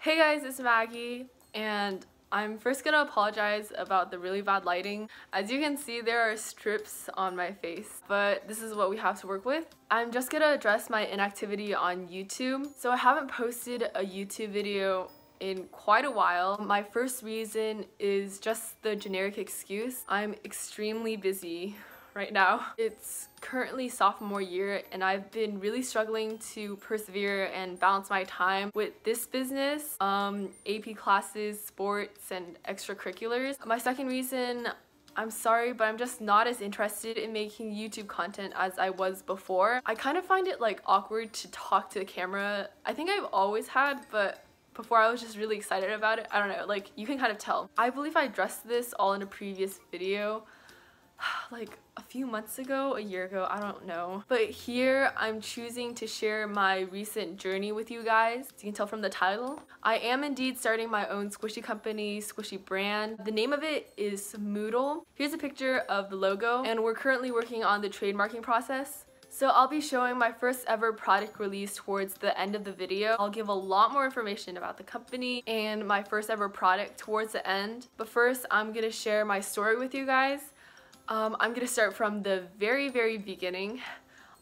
Hey guys, it's Maggie, and I'm first gonna apologize about the really bad lighting. As you can see, there are strips on my face, but this is what we have to work with. I'm just gonna address my inactivity on YouTube. So I haven't posted a YouTube video in quite a while. My first reason is just the generic excuse. I'm extremely busy right now. It's currently sophomore year and I've been really struggling to persevere and balance my time with this business, AP classes, sports, and extracurriculars. My second reason, I'm sorry, but I'm just not as interested in making YouTube content as I was before. I kind of find it like awkward to talk to the camera. I think I've always had, but before I was just really excited about it. I don't know, like you can kind of tell. I believe I addressed this all in a previous video like a few months ago, a year ago, I don't know. But here I'm choosing to share my recent journey with you guys. As you can tell from the title, I am indeed starting my own squishy company, squishy brand. The name of it is MOODLE. Here's a picture of the logo, and we're currently working on the trademarking process. So I'll be showing my first ever product release towards the end of the video. I'll give a lot more information about the company and my first ever product towards the end. But first, I'm gonna share my story with you guys. I'm gonna start from the very beginning,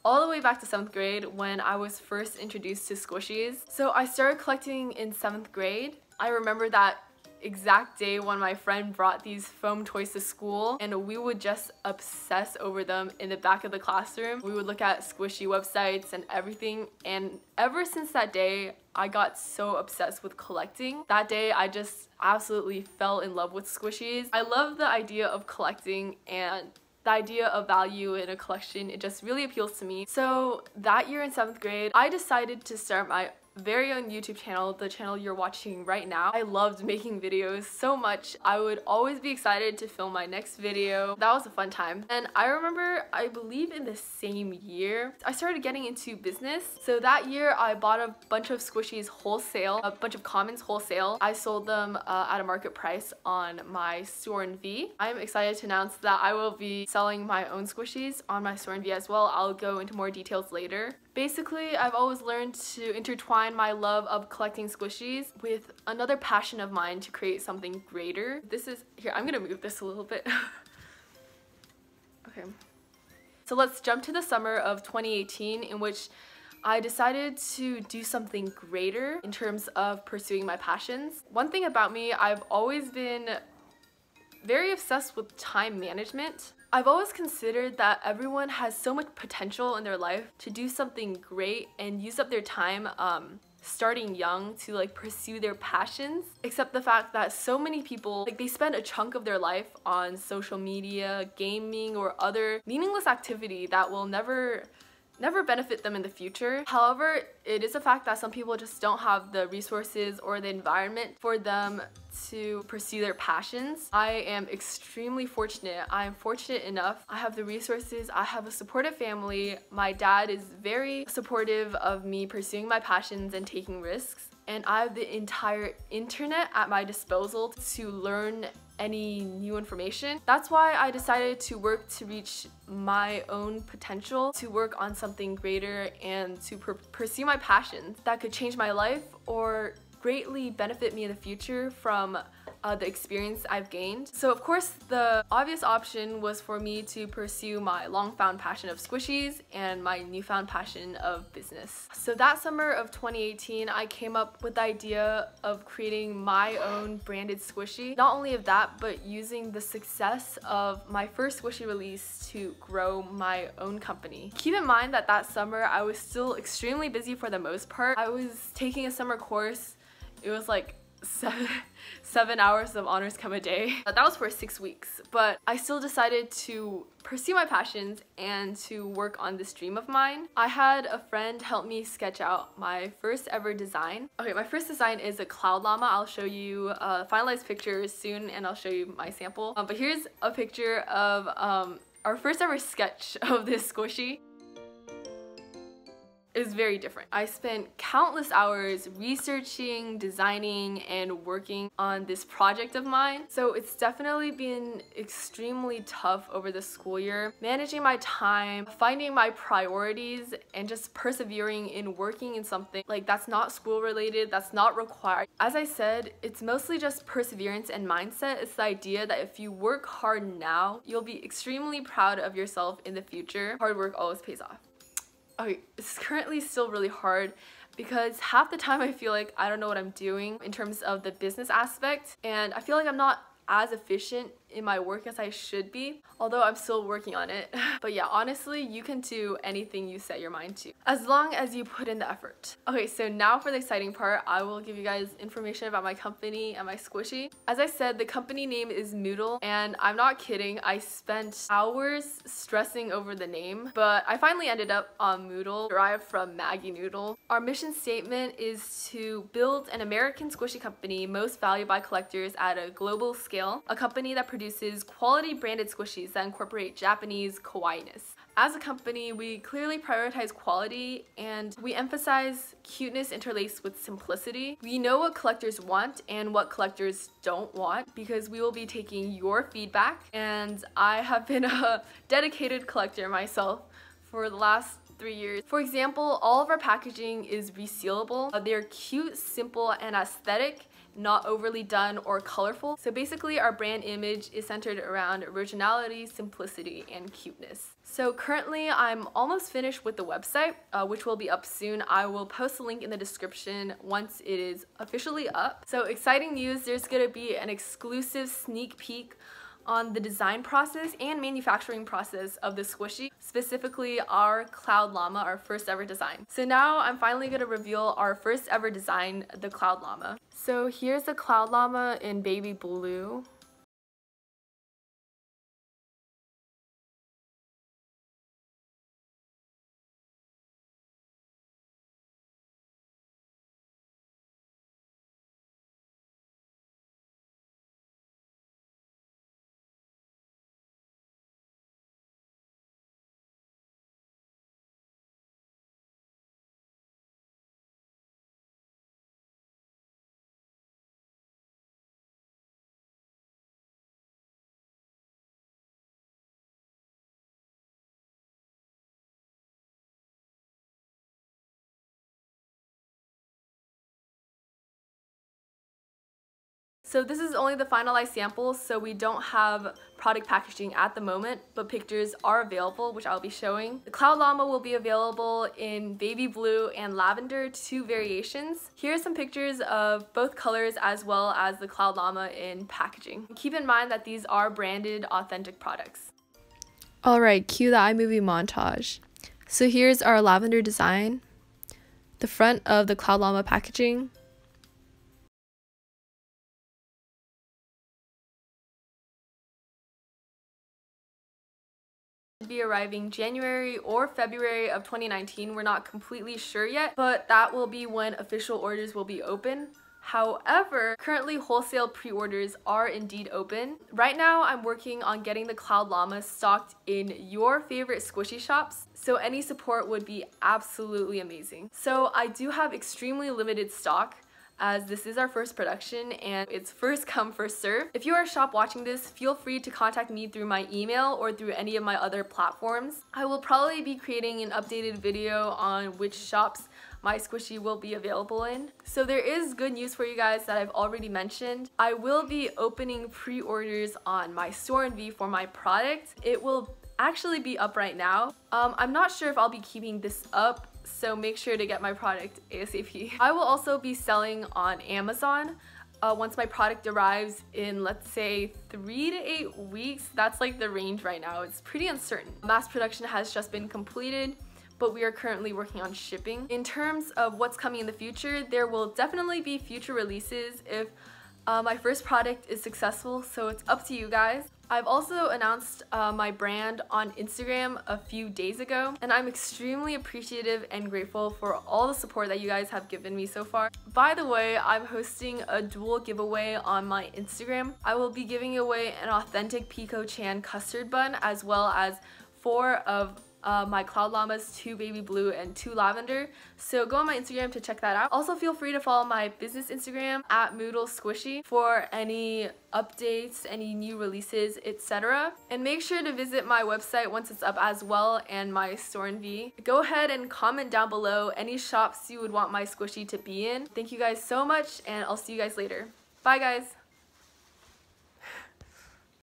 all the way back to 7th grade when I was first introduced to squishies. So I started collecting in 7th grade. I remember that exact day when my friend brought these foam toys to school and we would just obsess over them in the back of the classroom. We would look at squishy websites and everything, and ever since that day I got so obsessed with collecting. That day I just absolutely fell in love with squishies. I love the idea of collecting and the idea of value in a collection. It just really appeals to me. So that year in 7th grade I decided to start my very own YouTube channel, the channel you're watching right now. I loved making videos so much. I would always be excited to film my next video. That was a fun time. And I remember, I believe in the same year, I started getting into business. So that year I bought a bunch of squishies wholesale, a bunch of commons wholesale. I sold them at a market price on my storenvy. I'm excited to announce that I will be selling my own squishies on my storenvy as well. I'll go into more details later. Basically, I've always learned to intertwine my love of collecting squishies with another passion of mine to create something greater. This is, here, I'm gonna move this a little bit. Okay. So let's jump to the summer of 2018, in which I decided to do something greater in terms of pursuing my passions. One thing about me, I've always been very obsessed with time management. I've always considered that everyone has so much potential in their life to do something great and use up their time starting young to like pursue their passions, except the fact that so many people, like, they spend a chunk of their life on social media, gaming, or other meaningless activity that will never benefit them in the future. However, it is a fact that some people just don't have the resources or the environment for them to pursue their passions. I am extremely fortunate. I am fortunate enough. I have the resources. I have a supportive family. My dad is very supportive of me pursuing my passions and taking risks. And I have the entire internet at my disposal to learn any new information. That's why I decided to work to reach my own potential, to work on something greater, and to pursue my passions that could change my life or greatly benefit me in the future from the experience I've gained. So of course the obvious option was for me to pursue my long-found passion of squishies and my newfound passion of business. So that summer of 2018 I came up with the idea of creating my own branded squishy. Not only of that, but using the success of my first squishy release to grow my own company. Keep in mind that that summer I was still extremely busy for the most part. I was taking a summer course. It was like 7 hours of honors chem a day. That was for 6 weeks, but I still decided to pursue my passions and to work on this dream of mine. I had a friend help me sketch out my first ever design. Okay, my first design is a cloud llama. I'll show you finalized pictures soon and I'll show you my sample. But here's a picture of our first ever sketch of this squishy. is very different. I spent countless hours researching, designing, and working on this project of mine. So it's definitely been extremely tough over the school year, managing my time, finding my priorities, and just persevering in working in something like that's not school related, that's not required. As I said, it's mostly just perseverance and mindset. It's the idea that if you work hard now, you'll be extremely proud of yourself in the future. Hard work always pays off. Okay, it's currently still really hard because half the time I feel like I don't know what I'm doing in terms of the business aspect, and I feel like I'm not as efficient in my work as I should be, although I'm still working on it. But yeah, honestly, you can do anything you set your mind to, as long as you put in the effort. Okay, so now for the exciting part, I will give you guys information about my company and my squishy. As I said, the company name is MOODLE, and I'm not kidding, I spent hours stressing over the name, but I finally ended up on MOODLE, derived from maggienoodle. Our mission statement is to build an American squishy company most valued by collectors at a global scale, a company that produces quality branded squishies that incorporate Japanese kawaii-ness. As a company, we clearly prioritize quality and we emphasize cuteness interlaced with simplicity. We know what collectors want and what collectors don't want because we will be taking your feedback, and I have been a dedicated collector myself for the last 3 years. For example, all of our packaging is resealable. They're cute, simple, and aesthetic, not overly done or colorful. So basically our brand image is centered around originality, simplicity, and cuteness. So currently I'm almost finished with the website, which will be up soon. I will post a link in the description once it is officially up. So exciting news, there's gonna be an exclusive sneak peek on the design process and manufacturing process of the squishy, specifically our Cloud Llama, our first ever design. So now I'm finally going to reveal our first ever design, the Cloud Llama. So here's the Cloud Llama in baby blue. So this is only the finalized samples, so we don't have product packaging at the moment, but pictures are available, which I'll be showing. The Cloud Llama will be available in baby blue and lavender, 2 variations. Here are some pictures of both colors as well as the Cloud Llama in packaging. Keep in mind that these are branded, authentic products. Alright, cue the iMovie montage. So here's our lavender design, the front of the Cloud Llama packaging, be arriving January or February of 2019. We're not completely sure yet, but that will be when official orders will be open. However, currently wholesale pre-orders are indeed open. Right now, I'm working on getting the Cloud Llama stocked in your favorite squishy shops, so any support would be absolutely amazing. So I do have extremely limited stock, as this is our first production and it's first come first serve. If you are a shop watching this, feel free to contact me through my email or through any of my other platforms. I will probably be creating an updated video on which shops my squishy will be available in. So there is good news for you guys that I've already mentioned. I will be opening pre-orders on my storenvy for my product. It will actually be up right now. I'm not sure if I'll be keeping this up, so make sure to get my product ASAP. I will also be selling on Amazon once my product arrives in, let's say, 3 to 8 weeks. That's like the range right now. It's pretty uncertain. Mass production has just been completed, but we are currently working on shipping. In terms of what's coming in the future, there will definitely be future releases if my first product is successful, so it's up to you guys. I've also announced my brand on Instagram a few days ago, and I'm extremely appreciative and grateful for all the support that you guys have given me so far. By the way, I'm hosting a dual giveaway on my Instagram. I will be giving away an authentic Pico Chan custard bun as well as 4 of my cloud llamas, 2 baby blue and 2 lavender. So go on my Instagram to check that out. Also feel free to follow my business Instagram at MOODLE Squishy for any updates, any new releases, etc. And make sure to visit my website once it's up as well, and my storenvy. Go ahead and comment down below any shops you would want my squishy to be in. Thank you guys so much, and I'll see you guys later. Bye guys!